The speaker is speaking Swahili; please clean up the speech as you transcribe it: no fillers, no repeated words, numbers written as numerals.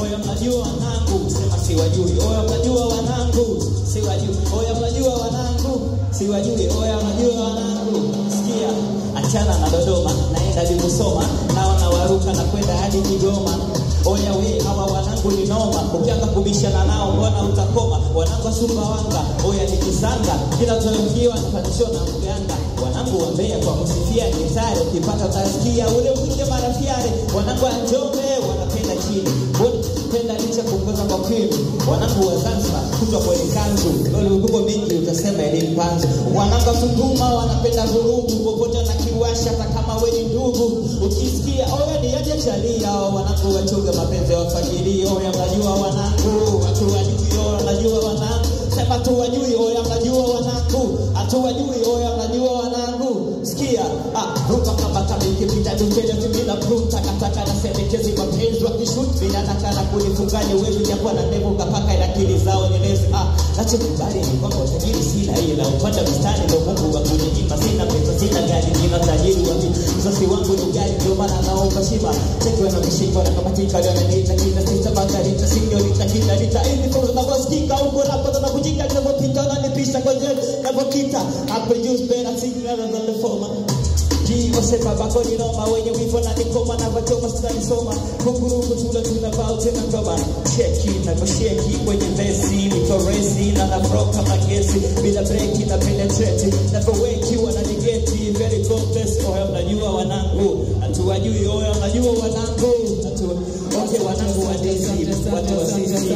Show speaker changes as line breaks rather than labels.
oya mnajua wanangu, sema siwajui. Oya mnajua wanangu, siwajui. Oya mnajua wanangu, siwajui. Oya mnajua wanangu. Sikia, achana na Dodoma, naenda hadi Musoma, naona waruka na kwenda hadi Kigoma. Oya we, hawa wanangu ni noma, ukianza kubishana nao mbona utakoma. Wanangu wa Sumbawanga, oya ni kisanga, kila tunayokiwa napandishwa na mganga. Wanangu wa Mbeya kwa kusifia gitare, ukipata utasikia ule mwinge marafiare. Wanangu wa Njombe wanapenda chini, wanapenda licha kuongoza kwa kweli. Wanangu wa Zanzibar kutwa kwenye kanzu, lolo ugubo mingi utasema elimu panzu. Wanangu wa Tunduma wanapenda vurugu, popote na kiwasha hata kama we ni ndugu. Ukisikia oya ni aje chalia, wanangu wachunge mapenzi wafagirio. Oya mnajua wanangu, watu wajui. Oya mnajua wanangu, sema tu wajui. Oya mnajua wanangu, atu wajui. Oya mnajua wanangu. Sikia, ruka kama tabiki pita dukele tumina pruta kataka na semekezi mapenzi wakishuti. Minataka na kunifunganya wewe japo na ndevu kapaka ila akili zao nyelezi. Nacho kubali ni kwamba utajiri sina ila upanda mstani ndo Mungu wa kuninyima. Sina pesa sina gari nina tajiri wa mzazi wangu ni gari ndio maana naomba shima. Chekwa na mshiko na kamatika leo na nita kila sita magari tasinyo nitakita nita ili kwa na wasikika huko hapo na kujinga kwa pita na nipisha kwa je na vokita. I produce better things rather than the former. Wasepa bako ni noma, wenye wifo na nikoma na wachoma sita nisoma. Kukuruku tunavao tena kama cheki na kusheki kwenye vesi. Niko resi na nabroka magesi, bila breki na penetrate. Naboweki wananigeti, very complex. Oya mnajua wanangu, hatuwajui. Oya mnajua wanangu, okay wanangu wa desi, watu wa sisi.